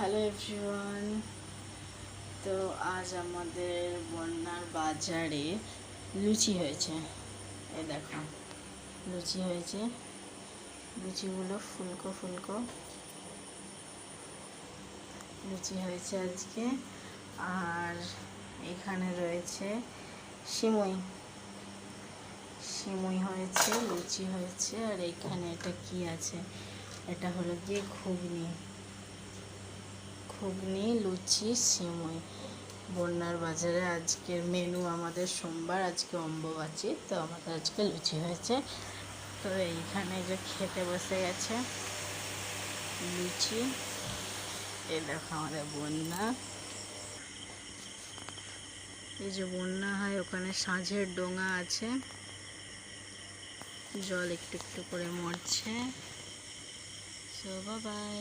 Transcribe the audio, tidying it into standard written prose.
Hello everyone. তো আজ আমাদের বন্যার বাজারে লুচি হয়েছে। এই দেখো লুচি হয়েছে, লুচিগুলো ফুলকো ফুলকো লুচি হয়েছে আজকে। আর এখানে রয়েছে সিমুই সিমুই হয়েছে, লুচি হয়েছে। আর এখানে এটা কি আছে, এটা হলো গিয়ে ঘুগনি, লুচি, সিমুই। বন্যার বাজারে আজকের মেনু আমাদের সোমবার, আজকে অম্বুবাচী, তো আমাদের আজকে লুচি হয়েছে। তো এইখানে যে খেতে বসে গেছে লুচি। এই দেখো আমাদের বন্যা, এই যে বন্যা হয় ওখানে সাঁঝের ডোঙা আছে, জল একটু একটু করে মরছে। So bye bye.